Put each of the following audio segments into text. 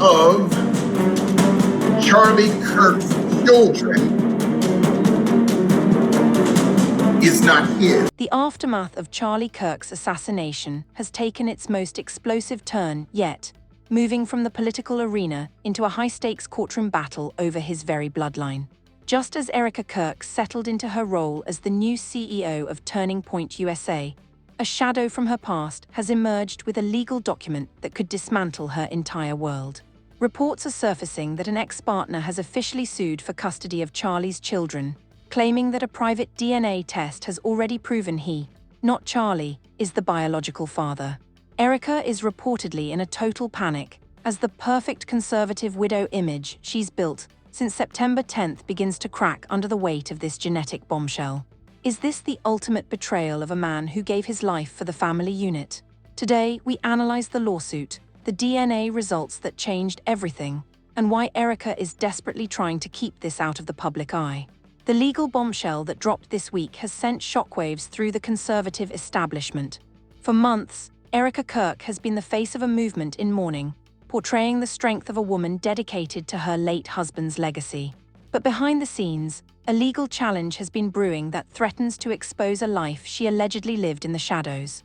of Charlie Kirk's children is not his. The aftermath of Charlie Kirk's assassination has taken its most explosive turn yet, moving from the political arena into a high-stakes courtroom battle over his very bloodline. Just as ERIKA KIRK settled into her role as the new CEO of Turning Point USA, a shadow from her past has emerged with a legal document that could dismantle her entire world. Reports are surfacing that an ex-partner has officially sued for custody of Charlie's children, claiming that a private DNA test has already proven he, not Charlie, is the biological father. ERIKA is reportedly in a total panic as the perfect conservative widow image she's built since September 10th begins to crack under the weight of this genetic bombshell. Is this the ultimate betrayal of a man who gave his life for the family unit? Today, we analyze the lawsuit, the DNA results that changed everything, and why ERIKA is desperately trying to keep this out of the public eye. The legal bombshell that dropped this week has sent shockwaves through the conservative establishment. For months, ERIKA KIRK has been the face of a movement in mourning, portraying the strength of a woman dedicated to her late husband's legacy. But behind the scenes, a legal challenge has been brewing that threatens to expose a life she allegedly lived in the shadows.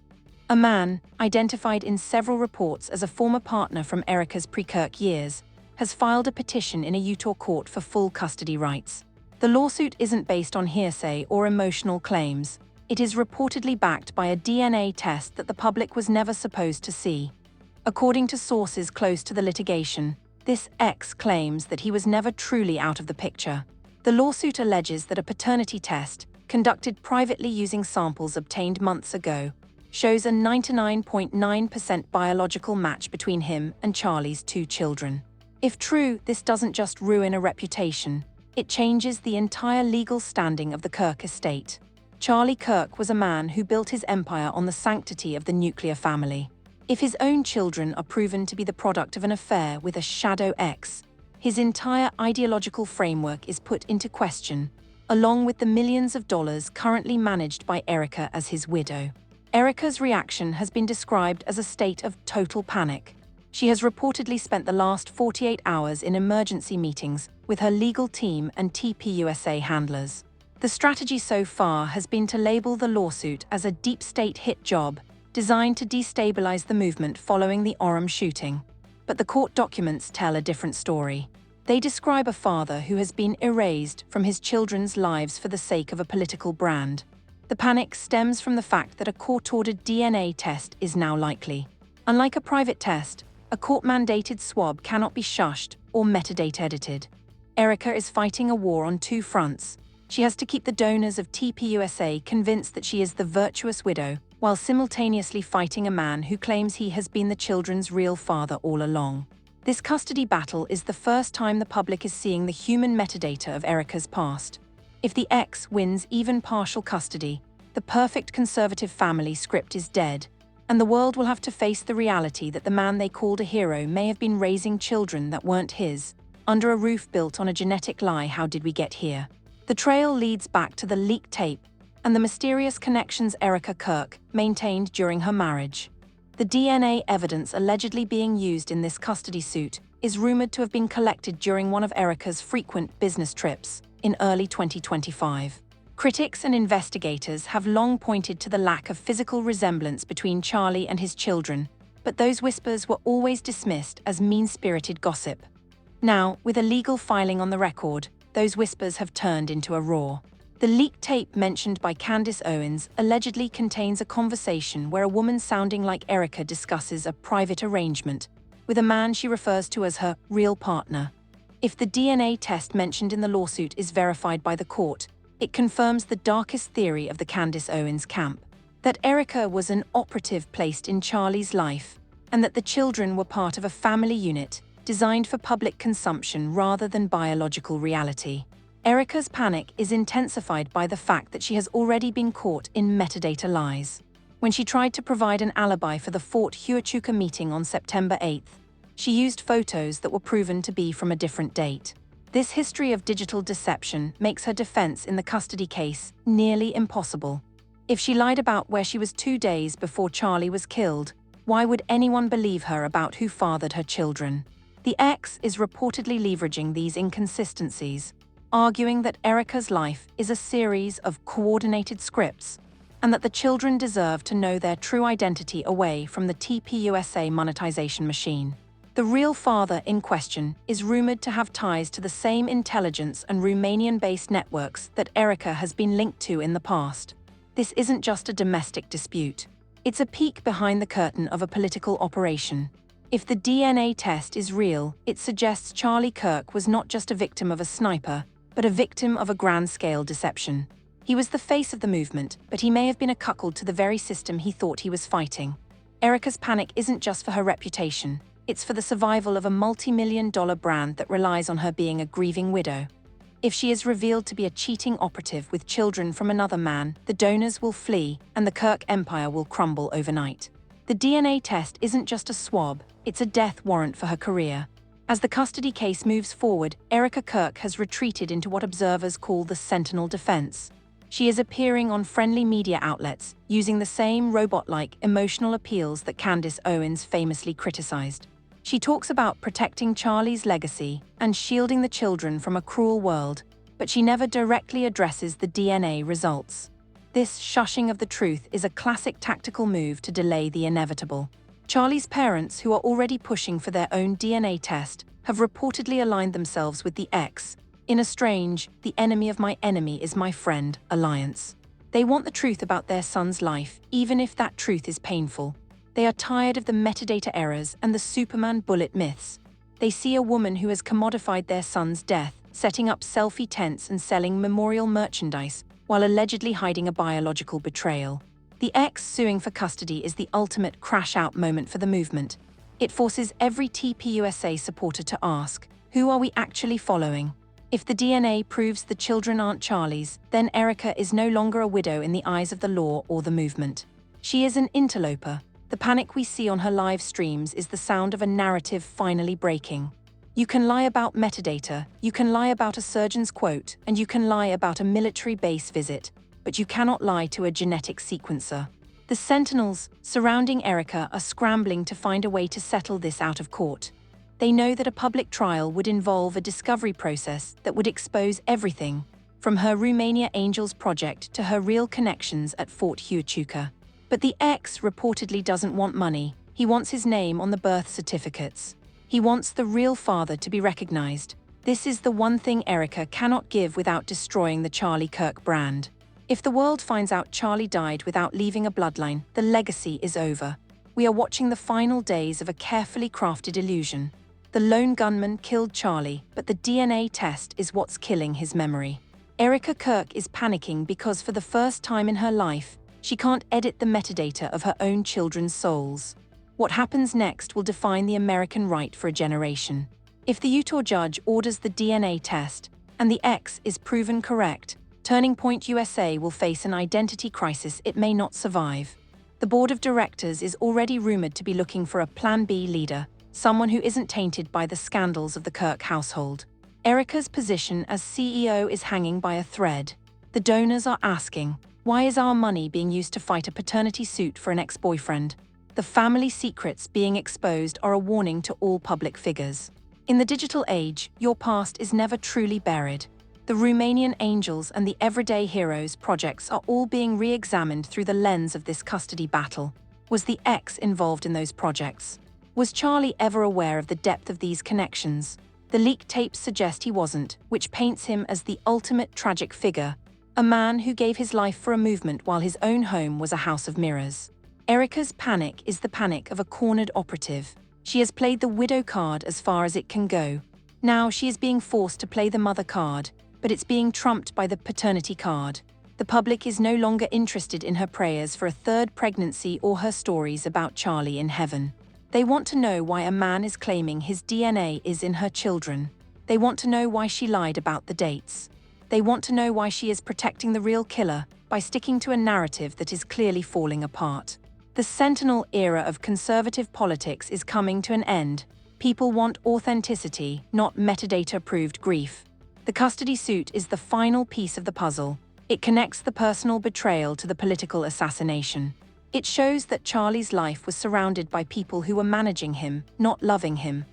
A man, identified in several reports as a former partner from ERIKA's pre-Kirk years, has filed a petition in a Utah court for full custody rights. The lawsuit isn't based on hearsay or emotional claims. It is reportedly backed by a DNA test that the public was never supposed to see. According to sources close to the litigation, this ex claims that he was never truly out of the picture. The lawsuit alleges that a paternity test, conducted privately using samples obtained months ago, shows a 99.9% biological match between him and Charlie's 2 children. If true, this doesn't just ruin a reputation, it changes the entire legal standing of the Kirk estate. Charlie Kirk was a man who built his empire on the sanctity of the nuclear family. If his own children are proven to be the product of an affair with a shadow ex, his entire ideological framework is put into question, along with the millions of dollars currently managed by ERIKA as his widow. ERIKA's reaction has been described as a state of total panic. She has reportedly spent the last 48 hours in emergency meetings with her legal team and TPUSA handlers. The strategy so far has been to label the lawsuit as a deep state hit job designed to destabilize the movement following the Orem shooting. But the court documents tell a different story. They describe a father who has been erased from his children's lives for the sake of a political brand. The panic stems from the fact that a court-ordered DNA test is now likely. Unlike a private test, a court-mandated swab cannot be shushed or metadata edited. ERIKA is fighting a war on 2 fronts. She has to keep the donors of TPUSA convinced that she is the virtuous widow, while simultaneously fighting a man who claims he has been the children's real father all along. This custody battle is the first time the public is seeing the human metadata of ERIKA's past. If the ex wins even partial custody, the perfect conservative family script is dead, and the world will have to face the reality that the man they called a hero may have been raising children that weren't his, under a roof built on a genetic lie. How did we get here? The trail leads back to the leaked tape and the mysterious connections ERIKA KIRK maintained during her marriage. The DNA evidence allegedly being used in this custody suit is rumored to have been collected during one of ERIKA's frequent business trips in early 2025. Critics and investigators have long pointed to the lack of physical resemblance between Charlie and his children, but those whispers were always dismissed as mean-spirited gossip. Now, with a legal filing on the record, those whispers have turned into a roar. The leaked tape mentioned by Candace Owens allegedly contains a conversation where a woman sounding like ERIKA discusses a private arrangement with a man she refers to as her real partner. If the DNA test mentioned in the lawsuit is verified by the court, it confirms the darkest theory of the Candace Owens camp, that ERIKA was an operative placed in Charlie's life, and that the children were part of a family unit designed for public consumption rather than biological reality. ERIKA's panic is intensified by the fact that she has already been caught in metadata lies. When she tried to provide an alibi for the Fort Huachuca meeting on September 8th, she used photos that were proven to be from a different date. This history of digital deception makes her defense in the custody case nearly impossible. If she lied about where she was 2 days before Charlie was killed, why would anyone believe her about who fathered her children? The X is reportedly leveraging these inconsistencies, arguing that ERIKA's life is a series of coordinated scripts and that the children deserve to know their true identity away from the TPUSA monetization machine. The real father in question is rumored to have ties to the same intelligence and Romanian-based networks that ERIKA has been linked to in the past. This isn't just a domestic dispute. It's a peek behind the curtain of a political operation. If the DNA test is real, it suggests Charlie Kirk was not just a victim of a sniper, but a victim of a grand-scale deception. He was the face of the movement, but he may have been a cuckold to the very system he thought he was fighting. ERIKA's panic isn't just for her reputation. It's for the survival of a multi-million-dollar brand that relies on her being a grieving widow. If she is revealed to be a cheating operative with children from another man, the donors will flee, and the Kirk empire will crumble overnight. The DNA test isn't just a swab, it's a death warrant for her career. As the custody case moves forward, ERIKA KIRK has retreated into what observers call the Sentinel defense. She is appearing on friendly media outlets, using the same robot-like emotional appeals that Candace Owens famously criticized. She talks about protecting Charlie's legacy and shielding the children from a cruel world, but she never directly addresses the DNA results. This shushing of the truth is a classic tactical move to delay the inevitable. Charlie's parents, who are already pushing for their own DNA test, have reportedly aligned themselves with the X, in a strange, the enemy of my enemy is my friend, alliance. They want the truth about their son's life, even if that truth is painful. They are tired of the metadata errors and the Superman bullet myths. They see a woman who has commodified their son's death, setting up selfie tents and selling memorial merchandise, while allegedly hiding a biological betrayal. The X suing for custody is the ultimate crash-out moment for the movement. It forces every TPUSA supporter to ask, who are we actually following? If the DNA proves the children aren't Charlie's, then ERIKA is no longer a widow in the eyes of the law or the movement. She is an interloper. The panic we see on her live streams is the sound of a narrative finally breaking. You can lie about metadata, you can lie about a surgeon's quote, and you can lie about a military base visit, but you cannot lie to a genetic sequencer. The Sentinels surrounding ERIKA are scrambling to find a way to settle this out of court. They know that a public trial would involve a discovery process that would expose everything, from her Romania Angels project to her real connections at Fort Huachuca. But the X reportedly doesn't want money. He wants his name on the birth certificates. He wants the real father to be recognized. This is the one thing ERIKA cannot give without destroying the Charlie Kirk brand. If the world finds out Charlie died without leaving a bloodline, the legacy is over. We are watching the final days of a carefully crafted illusion. The lone gunman killed Charlie, but the DNA test is what's killing his memory. ERIKA KIRK is panicking because for the first time in her life, she can't edit the metadata of her own children's souls. What happens next will define the American right for a generation. If the Utah judge orders the DNA test, and the X is proven correct, Turning Point USA will face an identity crisis it may not survive. The board of directors is already rumored to be looking for a Plan B leader, someone who isn't tainted by the scandals of the Kirk household. ERIKA's position as CEO is hanging by a thread. The donors are asking, why is our money being used to fight a paternity suit for an ex-boyfriend? The family secrets being exposed are a warning to all public figures. In the digital age, your past is never truly buried. The Romanian Angels and the Everyday Heroes projects are all being re-examined through the lens of this custody battle. Was the X involved in those projects? Was Charlie ever aware of the depth of these connections? The leaked tapes suggest he wasn't, which paints him as the ultimate tragic figure, a man who gave his life for a movement while his own home was a house of mirrors. ERIKA's panic is the panic of a cornered operative. She has played the widow card as far as it can go. Now she is being forced to play the mother card, but it's being trumped by the paternity card. The public is no longer interested in her prayers for a third pregnancy or her stories about Charlie in heaven. They want to know why a man is claiming his DNA is in her children. They want to know why she lied about the dates. They want to know why she is protecting the real killer by sticking to a narrative that is clearly falling apart. The Sentinel era of conservative politics is coming to an end. People want authenticity, not metadata-approved grief. The custody suit is the final piece of the puzzle. It connects the personal betrayal to the political assassination. It shows that Charlie's life was surrounded by people who were managing him, not loving him.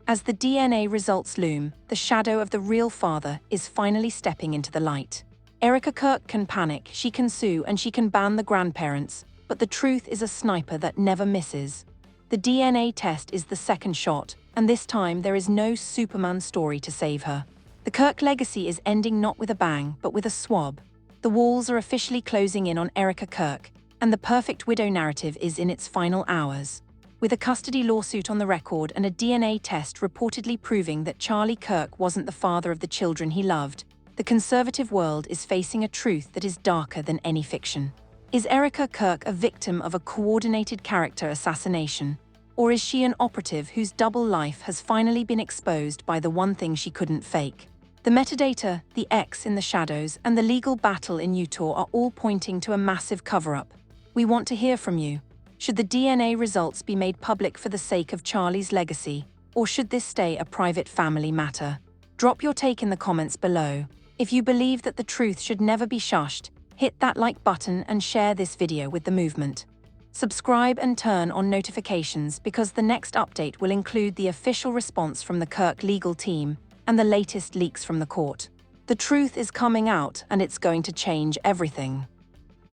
As the DNA results loom, the shadow of the real father is finally stepping into the light. ERIKA KIRK can panic, she can sue, and she can ban the grandparents, but the truth is a sniper that never misses. The DNA test is the second shot, and this time there is no Superman story to save her. The Kirk legacy is ending not with a bang, but with a swab. The walls are officially closing in on ERIKA KIRK, and the perfect widow narrative is in its final hours. With a custody lawsuit on the record and a DNA test reportedly proving that Charlie Kirk wasn't the father of the children he loved, the conservative world is facing a truth that is darker than any fiction. Is ERIKA KIRK a victim of a coordinated character assassination? Or is she an operative whose double life has finally been exposed by the one thing she couldn't fake? The metadata, the X in the shadows, and the legal battle in Utah are all pointing to a massive cover-up. We want to hear from you. Should the DNA results be made public for the sake of Charlie's legacy, or should this stay a private family matter? Drop your take in the comments below. If you believe that the truth should never be shushed, hit that like button and share this video with the movement. Subscribe and turn on notifications because the next update will include the official response from the Kirk legal team and the latest leaks from the court. The truth is coming out and it's going to change everything.